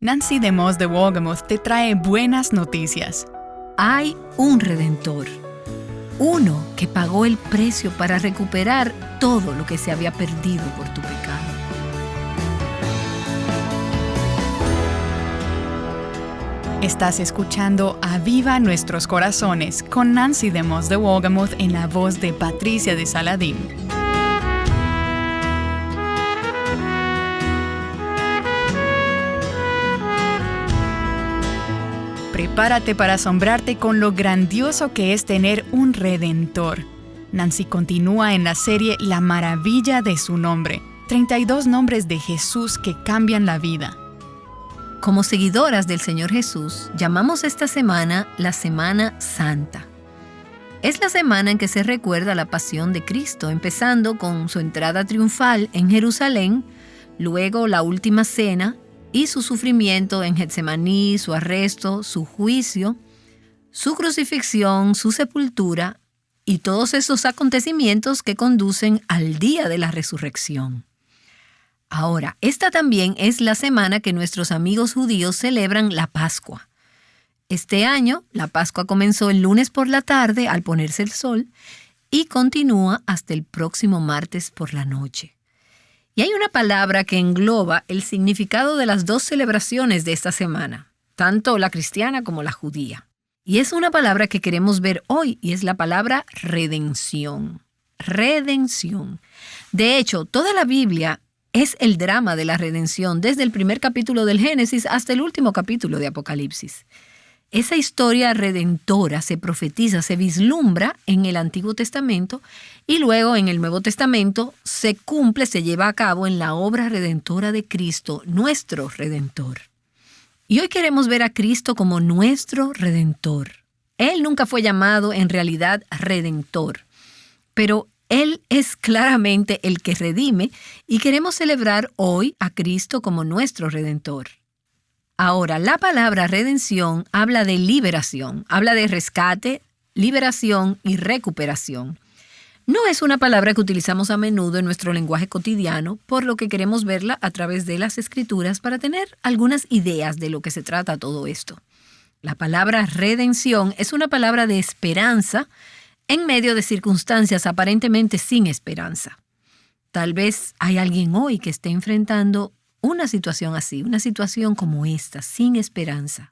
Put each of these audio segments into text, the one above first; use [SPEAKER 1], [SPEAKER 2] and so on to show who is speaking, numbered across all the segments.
[SPEAKER 1] Nancy DeMoss de Wolgemuth te trae buenas noticias.
[SPEAKER 2] Hay un Redentor, uno que pagó el precio para recuperar todo lo que se había perdido por tu pecado.
[SPEAKER 1] Estás escuchando Aviva Nuestros Corazones con Nancy DeMoss de Wolgemuth en la voz de Patricia de Saladín. Prepárate para asombrarte con lo grandioso que es tener un Redentor. Nancy continúa en la serie La Maravilla de su Nombre, 32 nombres de Jesús que cambian la vida.
[SPEAKER 2] Como seguidoras del Señor Jesús, llamamos esta semana la Semana Santa. Es la semana en que se recuerda la pasión de Cristo, empezando con su entrada triunfal en Jerusalén, luego la última cena y su sufrimiento en Getsemaní, su arresto, su juicio, su crucifixión, su sepultura y todos esos acontecimientos que conducen al día de la resurrección. Ahora, esta también es la semana que nuestros amigos judíos celebran la Pascua. Este año, la Pascua comenzó el lunes por la tarde al ponerse el sol y continúa hasta el próximo martes por la noche. Y hay una palabra que engloba el significado de las dos celebraciones de esta semana, tanto la cristiana como la judía. Y es una palabra que queremos ver hoy, y es la palabra redención. Redención. De hecho, toda la Biblia es el drama de la redención, desde el primer capítulo del Génesis hasta el último capítulo de Apocalipsis. Esa historia redentora se profetiza, se vislumbra en el Antiguo Testamento y luego en el Nuevo Testamento se cumple, se lleva a cabo en la obra redentora de Cristo, nuestro Redentor. Y hoy queremos ver a Cristo como nuestro Redentor. Él nunca fue llamado en realidad Redentor, pero Él es claramente el que redime y queremos celebrar hoy a Cristo como nuestro Redentor. Ahora, la palabra redención habla de liberación, habla de rescate, liberación y recuperación. No es una palabra que utilizamos a menudo en nuestro lenguaje cotidiano, por lo que queremos verla a través de las Escrituras para tener algunas ideas de lo que se trata todo esto. La palabra redención es una palabra de esperanza en medio de circunstancias aparentemente sin esperanza. Tal vez hay alguien hoy que esté enfrentando una situación así, una situación como esta, sin esperanza.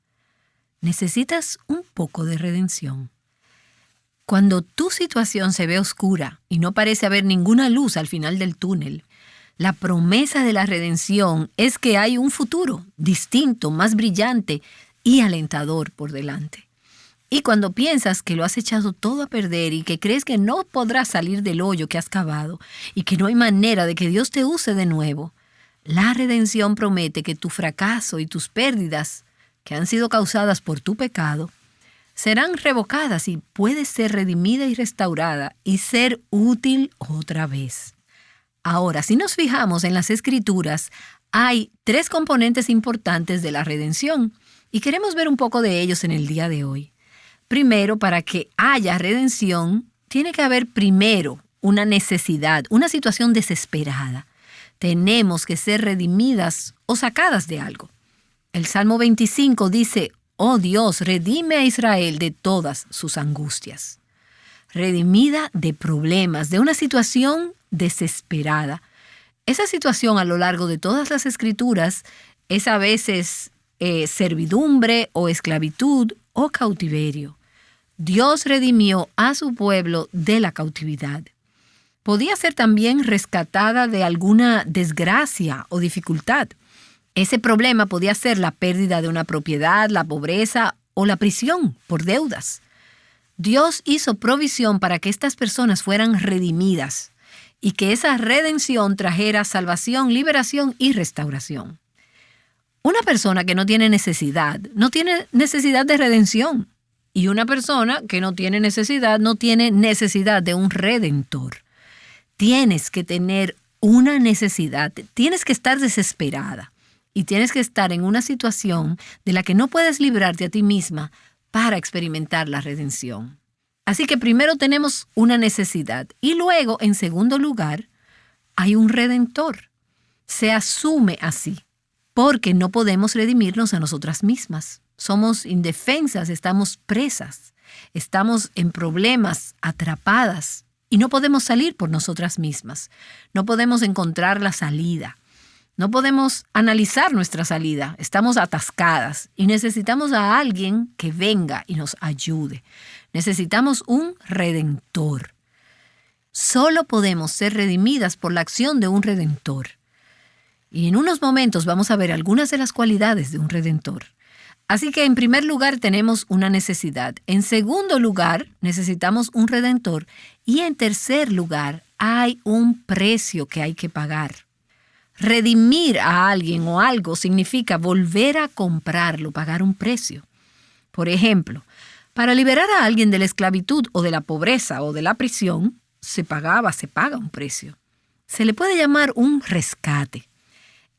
[SPEAKER 2] Necesitas un poco de redención. Cuando tu situación se ve oscura y no parece haber ninguna luz al final del túnel, la promesa de la redención es que hay un futuro distinto, más brillante y alentador por delante. Y cuando piensas que lo has echado todo a perder y que crees que no podrás salir del hoyo que has cavado y que no hay manera de que Dios te use de nuevo, la redención promete que tu fracaso y tus pérdidas, que han sido causadas por tu pecado, serán revocadas y puedes ser redimida y restaurada y ser útil otra vez. Ahora, si nos fijamos en las Escrituras, hay 3 componentes importantes de la redención y queremos ver un poco de ellos en el día de hoy. Primero, para que haya redención, tiene que haber primero una necesidad, una situación desesperada. Tenemos que ser redimidas o sacadas de algo. El Salmo 25 dice, «Oh Dios, redime a Israel de todas sus angustias». Redimida de problemas, de una situación desesperada. Esa situación a lo largo de todas las Escrituras es a veces servidumbre o esclavitud o cautiverio. Dios redimió a su pueblo de la cautividad. Podía ser también rescatada de alguna desgracia o dificultad. Ese problema podía ser la pérdida de una propiedad, la pobreza o la prisión por deudas. Dios hizo provisión para que estas personas fueran redimidas y que esa redención trajera salvación, liberación y restauración. Una persona que no tiene necesidad de redención. Y una persona que no tiene necesidad de un redentor. Tienes que tener una necesidad, tienes que estar desesperada y tienes que estar en una situación de la que no puedes librarte a ti misma para experimentar la redención. Así que primero tenemos una necesidad y luego, en segundo lugar, hay un redentor. Se asume así. porque no podemos redimirnos a nosotras mismas. Somos indefensas, estamos presas, estamos en problemas, atrapadas, y no podemos salir por nosotras mismas. No podemos encontrar la salida. No podemos analizar nuestra salida. Estamos atascadas y necesitamos a alguien que venga y nos ayude. Necesitamos un redentor. Solo podemos ser redimidas por la acción de un redentor. Y en unos momentos vamos a ver algunas de las cualidades de un redentor. Así que en primer lugar tenemos una necesidad. En segundo lugar necesitamos un redentor. Y en tercer lugar hay un precio que hay que pagar. Redimir a alguien o algo significa volver a comprarlo, pagar un precio. Por ejemplo, para liberar a alguien de la esclavitud o de la pobreza o de la prisión, se paga un precio. Se le puede llamar un rescate.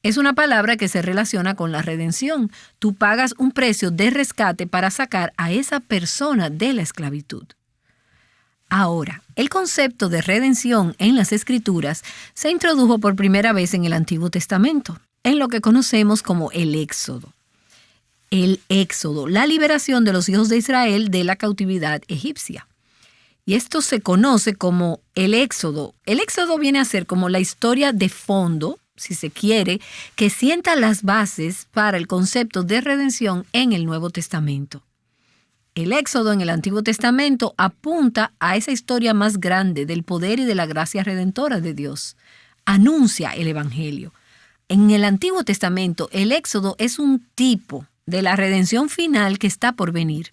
[SPEAKER 2] Es una palabra que se relaciona con la redención. Tú pagas un precio de rescate para sacar a esa persona de la esclavitud. Ahora, el concepto de redención en las Escrituras se introdujo por primera vez en el Antiguo Testamento, en lo que conocemos como el Éxodo. El Éxodo, la liberación de los hijos de Israel de la cautividad egipcia. Y esto se conoce como el Éxodo. El Éxodo viene a ser como la historia de fondo, si se quiere, que sienta las bases para el concepto de redención en el Nuevo Testamento. El Éxodo en el Antiguo Testamento apunta a esa historia más grande del poder y de la gracia redentora de Dios. Anuncia el Evangelio. En el Antiguo Testamento, el Éxodo es un tipo de la redención final que está por venir,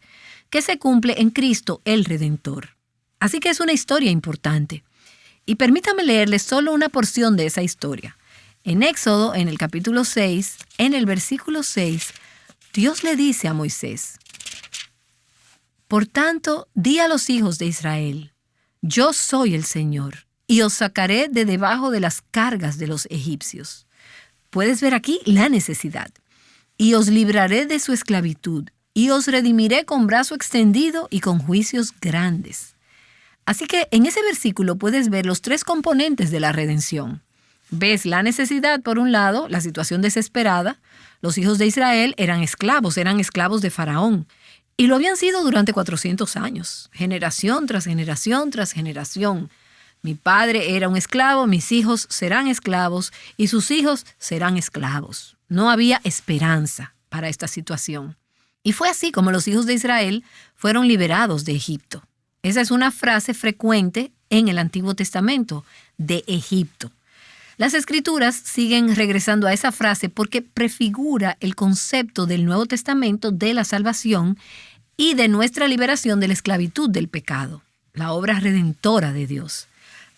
[SPEAKER 2] que se cumple en Cristo el Redentor. Así que es una historia importante. Y permítame leerles solo una porción de esa historia. En Éxodo, en el capítulo 6, en el versículo 6, Dios le dice a Moisés: Por tanto, di a los hijos de Israel, yo soy el Señor, y os sacaré de debajo de las cargas de los egipcios. Puedes ver aquí la necesidad. Y os libraré de su esclavitud, y os redimiré con brazo extendido y con juicios grandes. Así que en ese versículo puedes ver los tres componentes de la redención. Ves la necesidad, por un lado, la situación desesperada. Los hijos de Israel eran esclavos de Faraón. Y lo habían sido durante 400 años, generación tras generación tras generación. Mi padre era un esclavo, mis hijos serán esclavos y sus hijos serán esclavos. No había esperanza para esta situación. Y fue así como los hijos de Israel fueron liberados de Egipto. Esa es una frase frecuente en el Antiguo Testamento, de Egipto. Las Escrituras siguen regresando a esa frase porque prefigura el concepto del Nuevo Testamento de la salvación y de nuestra liberación de la esclavitud del pecado, la obra redentora de Dios.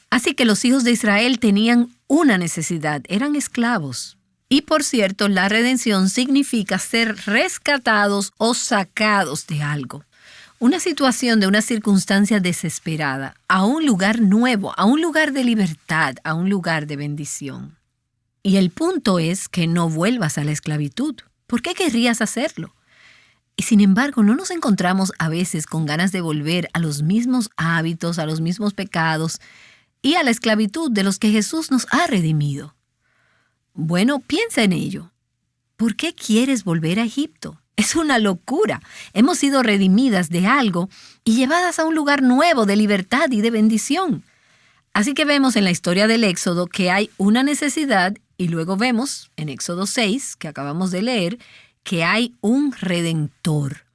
[SPEAKER 2] Así que los hijos de Israel tenían una necesidad, eran esclavos. Y por cierto, la redención significa ser rescatados o sacados de algo. Una situación de una circunstancia desesperada, a un lugar nuevo, a un lugar de libertad, a un lugar de bendición. Y el punto es que no vuelvas a la esclavitud. ¿Por qué querrías hacerlo? Y sin embargo, no nos encontramos a veces con ganas de volver a los mismos hábitos, a los mismos pecados y a la esclavitud de los que Jesús nos ha redimido. Bueno, piensa en ello. ¿Por qué quieres volver a Egipto? Es una locura. Hemos sido redimidas de algo y llevadas a un lugar nuevo de libertad y de bendición. Así que vemos en la historia del Éxodo que hay una necesidad y luego vemos en Éxodo 6, que acabamos de leer, que hay un redentor.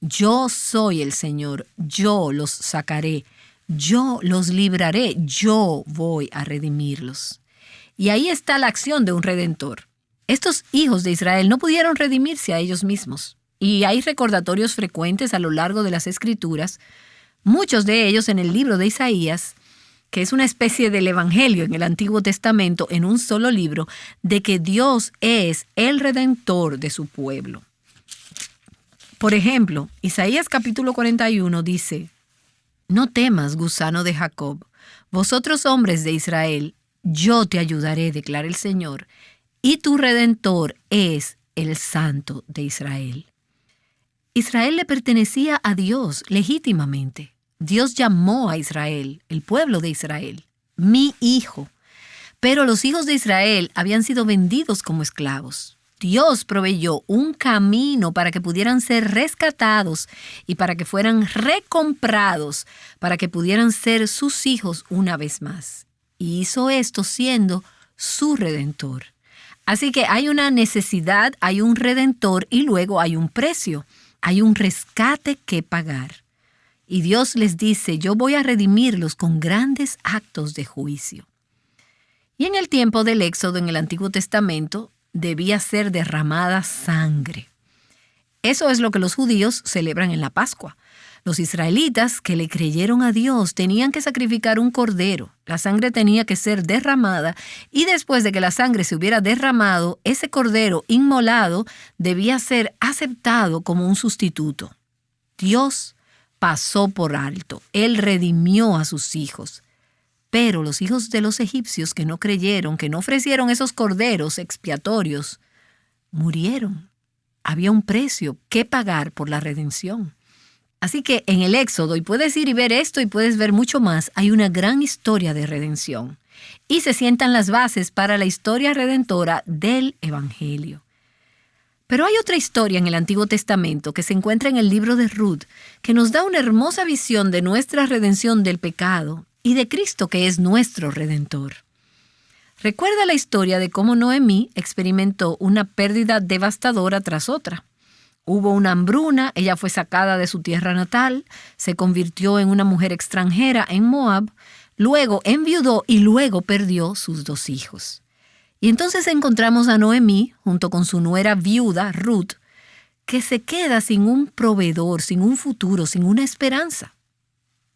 [SPEAKER 2] Yo soy el Señor, yo los sacaré, yo los libraré, yo voy a redimirlos. Y ahí está la acción de un redentor. Estos hijos de Israel no pudieron redimirse a ellos mismos. Y hay recordatorios frecuentes a lo largo de las Escrituras, muchos de ellos en el libro de Isaías, que es una especie del Evangelio en el Antiguo Testamento en un solo libro, de que Dios es el Redentor de su pueblo. Por ejemplo, Isaías capítulo 41 dice: No temas, gusano de Jacob, vosotros hombres de Israel, yo te ayudaré, declara el Señor, y tu Redentor es el Santo de Israel. Israel le pertenecía a Dios legítimamente. Dios llamó a Israel, el pueblo de Israel, mi hijo. Pero los hijos de Israel habían sido vendidos como esclavos. Dios proveyó un camino para que pudieran ser rescatados y para que fueran recomprados, para que pudieran ser sus hijos una vez más. Y hizo esto siendo su Redentor. Así que hay una necesidad, hay un Redentor y luego hay un precio. Hay un rescate que pagar. Y Dios les dice, yo voy a redimirlos con grandes actos de juicio. Y en el tiempo del Éxodo en el Antiguo Testamento debía ser derramada sangre. Eso es lo que los judíos celebran en la Pascua. Los israelitas que le creyeron a Dios tenían que sacrificar un cordero. La sangre tenía que ser derramada y después de que la sangre se hubiera derramado, ese cordero inmolado debía ser aceptado como un sustituto. Dios pasó por alto. Él redimió a sus hijos. Pero los hijos de los egipcios que no creyeron, que no ofrecieron esos corderos expiatorios, murieron. Había un precio que pagar por la redención. Así que en el Éxodo, y puedes ir y ver esto y puedes ver mucho más, hay una gran historia de redención. Y se sientan las bases para la historia redentora del Evangelio. Pero hay otra historia en el Antiguo Testamento que se encuentra en el libro de Ruth, que nos da una hermosa visión de nuestra redención del pecado y de Cristo que es nuestro Redentor. Recuerda la historia de cómo Noemí experimentó una pérdida devastadora tras otra. Hubo una hambruna, ella fue sacada de su tierra natal, se convirtió en una mujer extranjera en Moab, luego enviudó y luego perdió sus 2 hijos. Y entonces encontramos a Noemí, junto con su nuera viuda, Ruth, que se queda sin un proveedor, sin un futuro, sin una esperanza.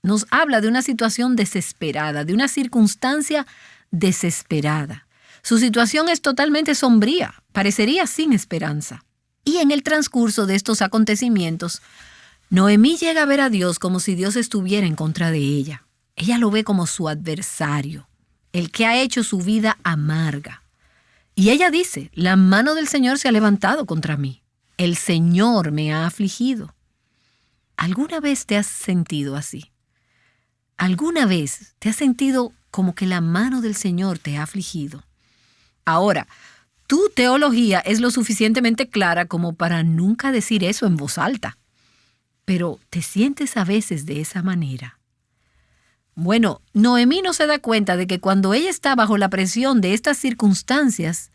[SPEAKER 2] Nos habla de una situación desesperada, de una circunstancia desesperada. Su situación es totalmente sombría, parecería sin esperanza. Y en el transcurso de estos acontecimientos, Noemí llega a ver a Dios como si Dios estuviera en contra de ella. Ella lo ve como su adversario, el que ha hecho su vida amarga. Y ella dice, la mano del Señor se ha levantado contra mí. El Señor me ha afligido. ¿Alguna vez te has sentido así? ¿Alguna vez te has sentido como que la mano del Señor te ha afligido? Ahora, tu teología es lo suficientemente clara como para nunca decir eso en voz alta. Pero ¿te sientes a veces de esa manera? Bueno, Noemí no se da cuenta de que cuando ella está bajo la presión de estas circunstancias,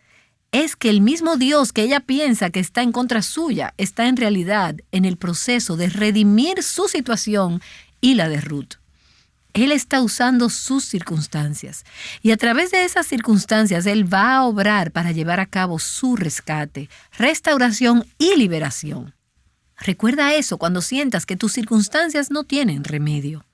[SPEAKER 2] es que el mismo Dios que ella piensa que está en contra suya está en realidad en el proceso de redimir su situación y la de Ruth. Él está usando sus circunstancias y a través de esas circunstancias Él va a obrar para llevar a cabo su rescate, restauración y liberación. Recuerda eso cuando sientas que tus circunstancias no tienen remedio.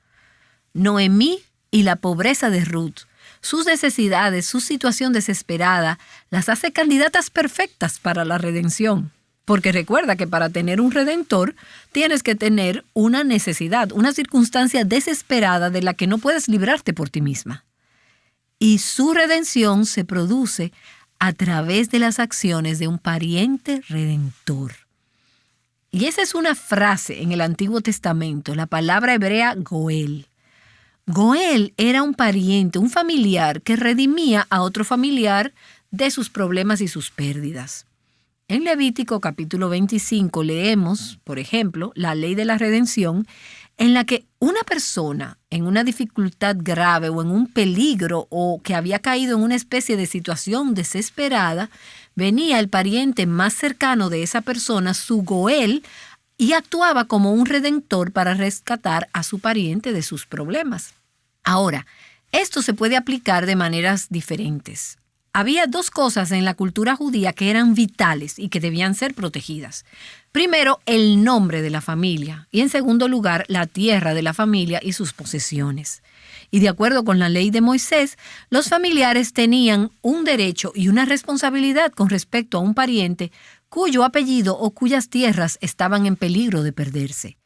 [SPEAKER 2] Noemí y la pobreza de Ruth, sus necesidades, su situación desesperada, las hace candidatas perfectas para la redención. Porque recuerda que para tener un redentor tienes que tener una necesidad, una circunstancia desesperada de la que no puedes librarte por ti misma. Y su redención se produce a través de las acciones de un pariente redentor. Y esa es una frase en el Antiguo Testamento, la palabra hebrea Goel. Goel era un pariente, un familiar que redimía a otro familiar de sus problemas y sus pérdidas. En Levítico capítulo 25 leemos, por ejemplo, la ley de la redención, en la que una persona en una dificultad grave o en un peligro o que había caído en una especie de situación desesperada, venía el pariente más cercano de esa persona, su Goel, y actuaba como un redentor para rescatar a su pariente de sus problemas. Ahora, esto se puede aplicar de maneras diferentes. Había 2 cosas en la cultura judía que eran vitales y que debían ser protegidas. Primero, el nombre de la familia y en segundo lugar, la tierra de la familia y sus posesiones. Y de acuerdo con la ley de Moisés, los familiares tenían un derecho y una responsabilidad con respecto a un pariente cuyo apellido o cuyas tierras estaban en peligro de perderse.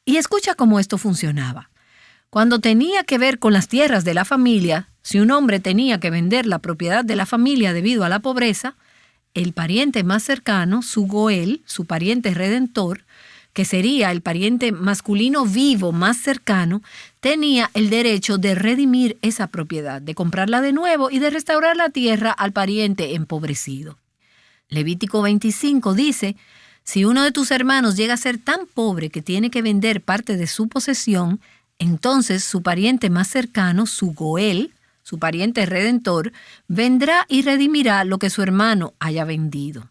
[SPEAKER 2] Y escucha cómo esto funcionaba. Cuando tenía que ver con las tierras de la familia, si un hombre tenía que vender la propiedad de la familia debido a la pobreza, el pariente más cercano, su Goel, su pariente redentor, que sería el pariente masculino vivo más cercano, tenía el derecho de redimir esa propiedad, de comprarla de nuevo y de restaurar la tierra al pariente empobrecido. Levítico 25 dice, si uno de tus hermanos llega a ser tan pobre que tiene que vender parte de su posesión, entonces su pariente más cercano, su Goel, su pariente redentor, vendrá y redimirá lo que su hermano haya vendido.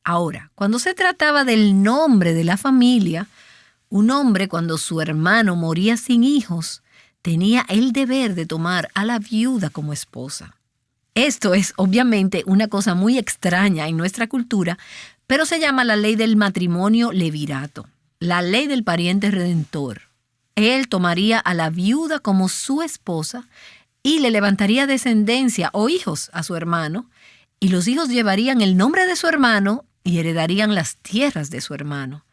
[SPEAKER 2] Ahora, cuando se trataba del nombre de la familia, un hombre cuando su hermano moría sin hijos, tenía el deber de tomar a la viuda como esposa. Esto es obviamente una cosa muy extraña en nuestra cultura, pero se llama la ley del matrimonio levirato, la ley del pariente redentor. Él tomaría a la viuda como su esposa y le levantaría descendencia o hijos a su hermano, y los hijos llevarían el nombre de su hermano y heredarían las tierras de su hermano.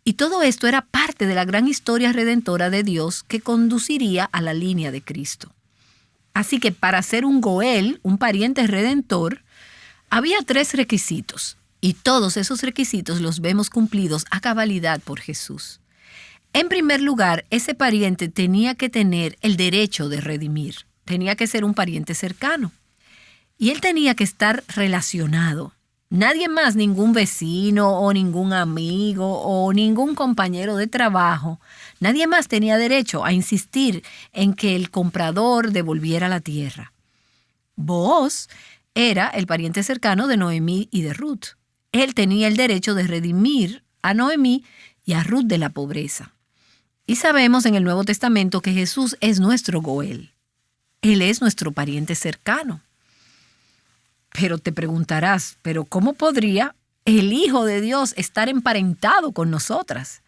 [SPEAKER 2] Y todo esto era parte de la gran historia redentora de Dios que conduciría a la línea de Cristo. Así que para ser un Goel, un pariente redentor, había 3 requisitos. Y todos esos requisitos los vemos cumplidos a cabalidad por Jesús. En primer lugar, ese pariente tenía que tener el derecho de redimir. Tenía que ser un pariente cercano. Y él tenía que estar relacionado. Nadie más, ningún vecino o ningún amigo o ningún compañero de trabajo, nadie más tenía derecho a insistir en que el comprador devolviera la tierra. Booz era el pariente cercano de Noemí y de Ruth. Él tenía el derecho de redimir a Noemí y a Ruth de la pobreza. Y sabemos en el Nuevo Testamento que Jesús es nuestro Goel. Él es nuestro pariente cercano. Pero te preguntarás, ¿pero cómo podría el Hijo de Dios estar emparentado con nosotras?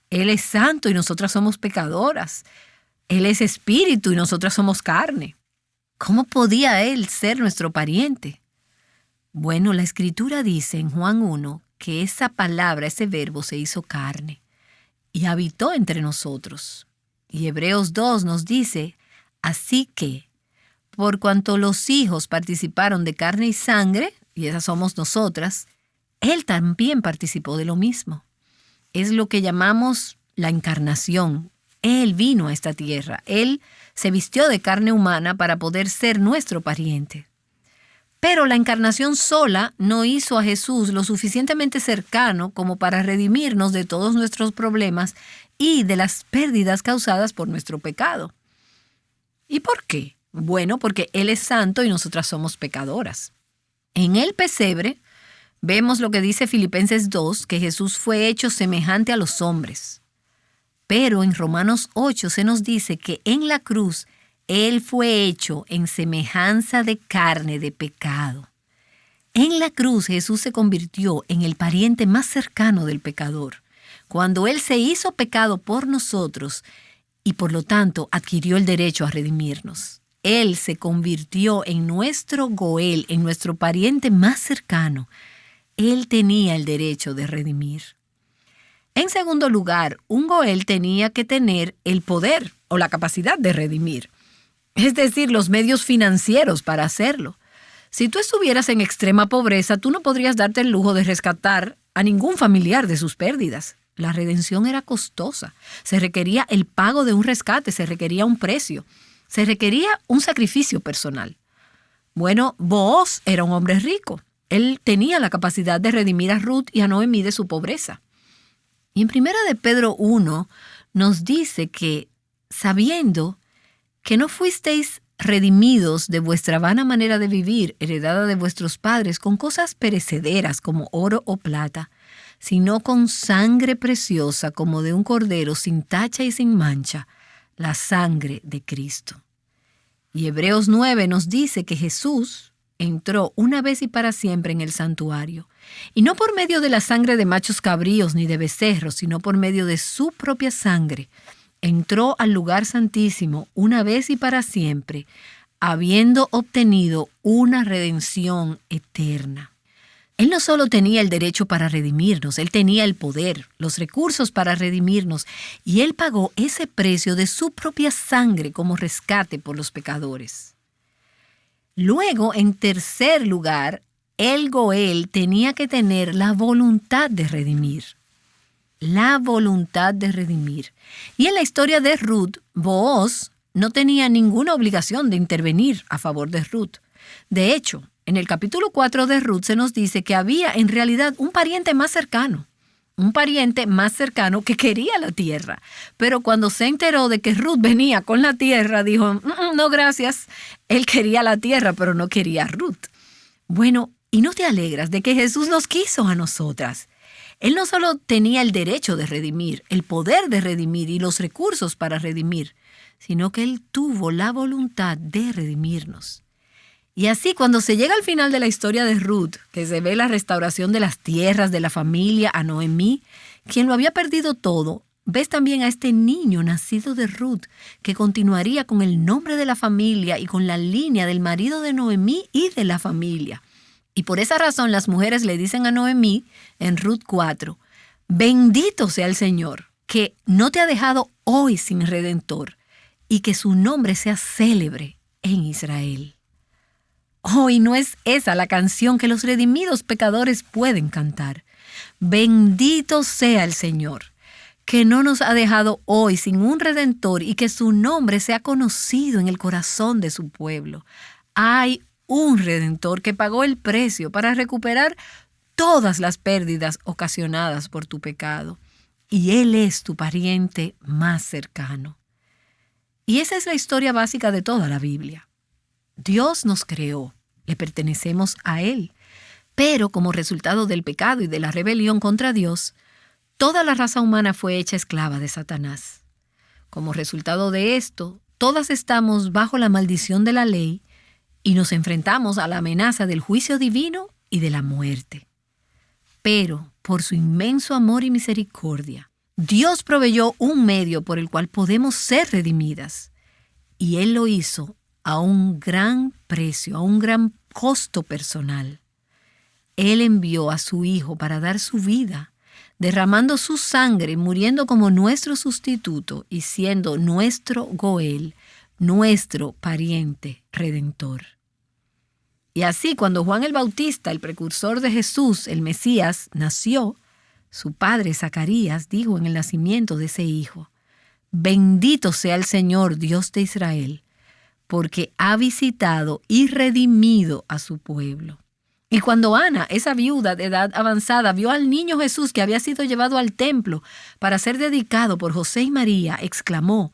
[SPEAKER 2] Él es santo y nosotras somos pecadoras. Él es espíritu y nosotras somos carne. ¿Cómo podía Él ser nuestro pariente? Bueno, la Escritura dice en Juan 1 que esa palabra, ese verbo se hizo carne y habitó entre nosotros. Y Hebreos 2 nos dice, así que, por cuanto los hijos participaron de carne y sangre, y esas somos nosotras, Él también participó de lo mismo. Es lo que llamamos la encarnación. Él vino a esta tierra. Él se vistió de carne humana para poder ser nuestro pariente. Pero la encarnación sola no hizo a Jesús lo suficientemente cercano como para redimirnos de todos nuestros problemas y de las pérdidas causadas por nuestro pecado. ¿Y por qué? Bueno, porque Él es santo y nosotras somos pecadoras. En el pesebre vemos lo que dice Filipenses 2, que Jesús fue hecho semejante a los hombres. Pero en Romanos 8 se nos dice que en la cruz Él fue hecho en semejanza de carne de pecado. En la cruz Jesús se convirtió en el pariente más cercano del pecador, cuando Él se hizo pecado por nosotros y por lo tanto adquirió el derecho a redimirnos. Él se convirtió en nuestro Goel, en nuestro pariente más cercano. Él tenía el derecho de redimir. En segundo lugar, un Goel tenía que tener el poder o la capacidad de redimir, es decir, los medios financieros para hacerlo. Si tú estuvieras en extrema pobreza, tú no podrías darte el lujo de rescatar a ningún familiar de sus pérdidas. La redención era costosa. Se requería el pago de un rescate, se requería un precio. Se requería un sacrificio personal. Bueno, Booz era un hombre rico. Él tenía la capacidad de redimir a Ruth y a Noemí de su pobreza. Y en 1 de Pedro 1 nos dice que, sabiendo que no fuisteis redimidos de vuestra vana manera de vivir, heredada de vuestros padres, con cosas perecederas como oro o plata, sino con sangre preciosa como de un cordero sin tacha y sin mancha, la sangre de Cristo. Y Hebreos 9 nos dice que Jesús entró una vez y para siempre en el santuario, y no por medio de la sangre de machos cabríos ni de becerros, sino por medio de su propia sangre, entró al lugar santísimo una vez y para siempre, habiendo obtenido una redención eterna. Él no solo tenía el derecho para redimirnos, Él tenía el poder, los recursos para redimirnos, y Él pagó ese precio de su propia sangre como rescate por los pecadores. Luego, en tercer lugar, el Goel tenía que tener la voluntad de redimir. La voluntad de redimir. Y en la historia de Ruth, Booz no tenía ninguna obligación de intervenir a favor de Ruth. De hecho, En el capítulo 4 de Ruth se nos dice que había en realidad un pariente más cercano que quería la tierra. Pero cuando se enteró de que Ruth venía con la tierra, dijo, no gracias. Él quería la tierra, pero no quería a Ruth. Bueno, ¿y no te alegras de que Jesús nos quiso a nosotras? Él no solo tenía el derecho de redimir, el poder de redimir y los recursos para redimir, sino que Él tuvo la voluntad de redimirnos. Y así, cuando se llega al final de la historia de Ruth, que se ve la restauración de las tierras, de la familia, a Noemí, quien lo había perdido todo, ves también a este niño nacido de Ruth, que continuaría con el nombre de la familia y con la línea del marido de Noemí y de la familia. Y por esa razón las mujeres le dicen a Noemí, en Ruth 4, bendito sea el Señor, que no te ha dejado hoy sin redentor, y que su nombre sea célebre en Israel. Hoy no es esa la canción que los redimidos pecadores pueden cantar. Bendito sea el Señor, que no nos ha dejado hoy sin un redentor y que su nombre sea conocido en el corazón de su pueblo. Hay un redentor que pagó el precio para recuperar todas las pérdidas ocasionadas por tu pecado. Y Él es tu pariente más cercano. Y esa es la historia básica de toda la Biblia. Dios nos creó, le pertenecemos a Él, pero como resultado del pecado y de la rebelión contra Dios, toda la raza humana fue hecha esclava de Satanás. Como resultado de esto, todas estamos bajo la maldición de la ley y nos enfrentamos a la amenaza del juicio divino y de la muerte. Pero, por su inmenso amor y misericordia, Dios proveyó un medio por el cual podemos ser redimidas, y Él lo hizo a un gran precio, a un gran costo personal. Él envió a su Hijo para dar su vida, derramando su sangre, muriendo como nuestro sustituto y siendo nuestro Goel, nuestro pariente redentor. Y así, cuando Juan el Bautista, el precursor de Jesús, el Mesías, nació, su padre Zacarías dijo en el nacimiento de ese hijo, bendito sea el Señor Dios de Israel, porque ha visitado y redimido a su pueblo. Y cuando Ana, esa viuda de edad avanzada, vio al niño Jesús que había sido llevado al templo para ser dedicado por José y María, exclamó,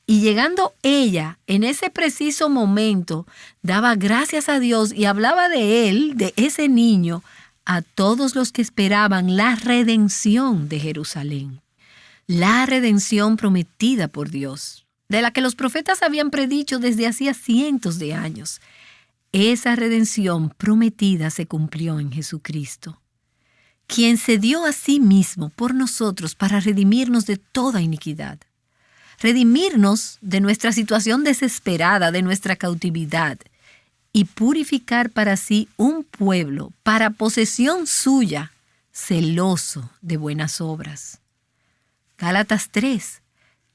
[SPEAKER 2] y llegando ella, en ese preciso momento, daba gracias a Dios y hablaba de él, de ese niño, a todos los que esperaban la redención de Jerusalén. La redención prometida por Dios, de la que los profetas habían predicho desde hacía cientos de años. Esa redención prometida se cumplió en Jesucristo, quien se dio a sí mismo por nosotros para redimirnos de toda iniquidad. Redimirnos de nuestra situación desesperada, de nuestra cautividad, y purificar para sí un pueblo, para posesión suya, celoso de buenas obras. Gálatas 3.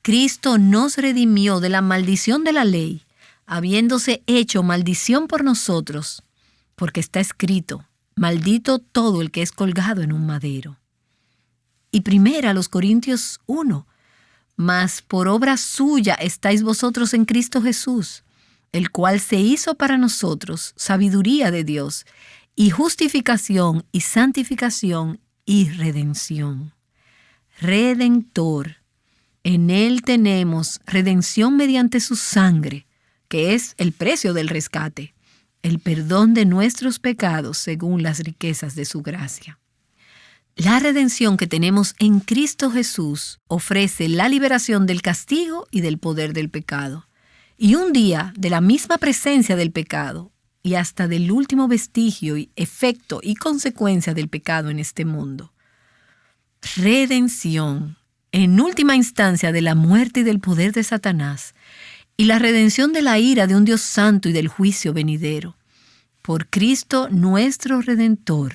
[SPEAKER 2] Cristo nos redimió de la maldición de la ley, habiéndose hecho maldición por nosotros, porque está escrito, maldito todo el que es colgado en un madero. Y primera los Corintios 1. Mas por obra suya estáis vosotros en Cristo Jesús, el cual se hizo para nosotros sabiduría de Dios, y justificación, y santificación, y redención. Redentor. En Él tenemos redención mediante su sangre, que es el precio del rescate, el perdón de nuestros pecados según las riquezas de su gracia. La redención que tenemos en Cristo Jesús ofrece la liberación del castigo y del poder del pecado, y un día de la misma presencia del pecado y hasta del último vestigio y efecto y consecuencia del pecado en este mundo. Redención, en última instancia, de la muerte y del poder de Satanás, y la redención de la ira de un Dios santo y del juicio venidero. Por Cristo nuestro Redentor.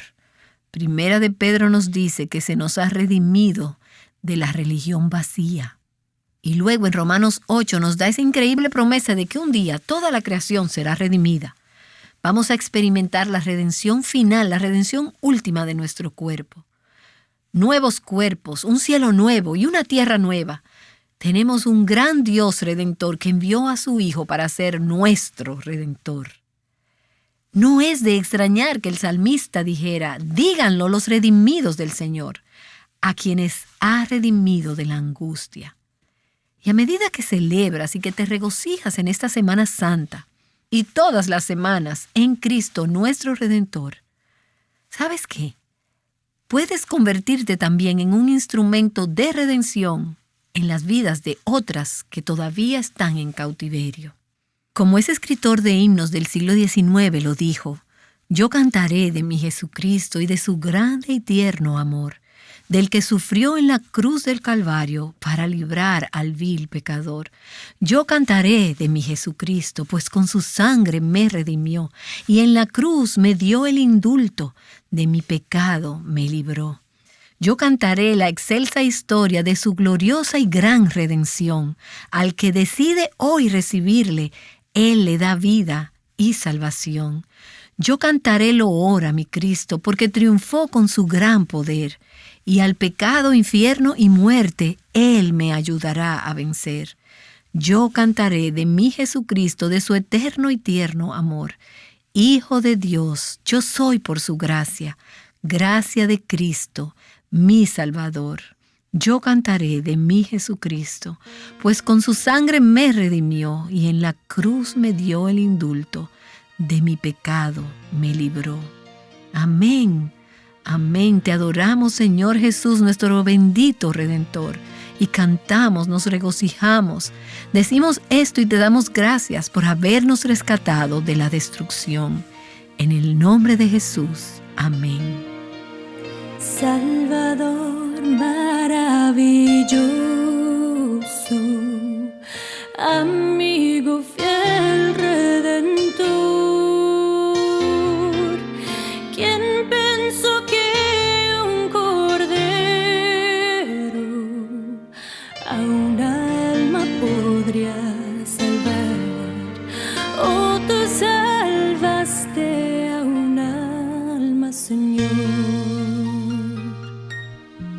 [SPEAKER 2] Primera de Pedro nos dice que se nos ha redimido de la religión vacía. Y luego en Romanos 8 nos da esa increíble promesa de que un día toda la creación será redimida. Vamos a experimentar la redención final, la redención última de nuestro cuerpo. Nuevos cuerpos, un cielo nuevo y una tierra nueva. Tenemos un gran Dios redentor que envió a su Hijo para ser nuestro Redentor. No es de extrañar que el salmista dijera, díganlo los redimidos del Señor, a quienes ha redimido de la angustia. Y a medida que celebras y que te regocijas en esta Semana Santa y todas las semanas en Cristo nuestro Redentor, ¿sabes qué? Puedes convertirte también en un instrumento de redención en las vidas de otras que todavía están en cautiverio. Como ese escritor de himnos del siglo XIX lo dijo, yo cantaré de mi Jesucristo y de su grande y tierno amor, del que sufrió en la cruz del Calvario para librar al vil pecador. Yo cantaré de mi Jesucristo, pues con su sangre me redimió, y en la cruz me dio el indulto, de mi pecado me libró. Yo cantaré la excelsa historia de su gloriosa y gran redención. Al que decide hoy recibirle, Él le da vida y salvación. Yo cantaré loor a mi Cristo, porque triunfó con su gran poder, y al pecado, infierno y muerte, Él me ayudará a vencer. Yo cantaré de mi Jesucristo, de su eterno y tierno amor. Hijo de Dios, yo soy por su gracia, gracia de Cristo, mi Salvador. Yo cantaré de mi Jesucristo, pues con su sangre me redimió y en la cruz me dio el indulto, de mi pecado me libró. Amén, amén. Te adoramos, Señor Jesús, nuestro bendito Redentor, y cantamos, nos regocijamos. Decimos esto y te damos gracias por habernos rescatado de la destrucción. En el nombre de Jesús. Amén.
[SPEAKER 3] Salvador maravilloso, amigo fiel redentor, ¿quién pensó que un cordero a un alma podría salvar? Oh, tú salvaste a un alma, Señor.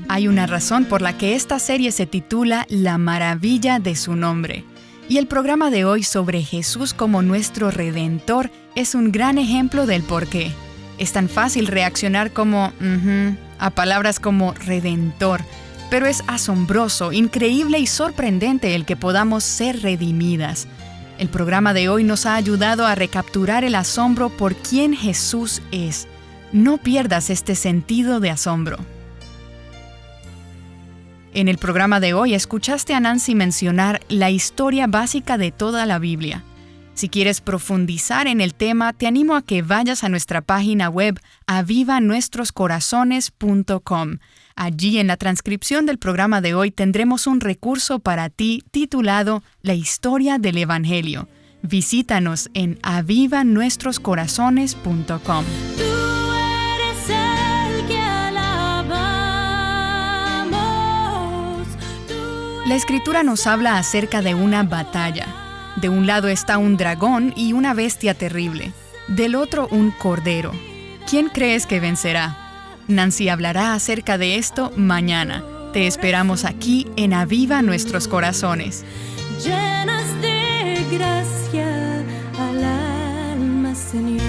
[SPEAKER 1] Hay una razón por la que esta serie se titula La maravilla de su nombre. Y el programa de hoy sobre Jesús como nuestro Redentor es un gran ejemplo del por qué. Es tan fácil reaccionar como a palabras como Redentor, pero es asombroso, increíble y sorprendente el que podamos ser redimidas. El programa de hoy nos ha ayudado a recapturar el asombro por quién Jesús es. No pierdas este sentido de asombro. En el programa de hoy escuchaste a Nancy mencionar la historia básica de toda la Biblia. Si quieres profundizar en el tema, te animo a que vayas a nuestra página web avivanuestroscorazones.com. Allí en la transcripción del programa de hoy tendremos un recurso para ti titulado La historia del Evangelio. Visítanos en avivanuestroscorazones.com. La Escritura nos habla acerca de una batalla. De un lado está un dragón y una bestia terrible. Del otro un cordero. ¿Quién crees que vencerá? Nancy hablará acerca de esto mañana. Te esperamos aquí en Aviva Nuestros Corazones.
[SPEAKER 3] Llenas de gracia al alma, Señor.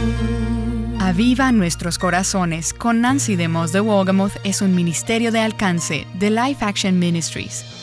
[SPEAKER 1] Aviva Nuestros Corazones con Nancy DeMoss de Wolgemuth es un ministerio de alcance de Life Action Ministries.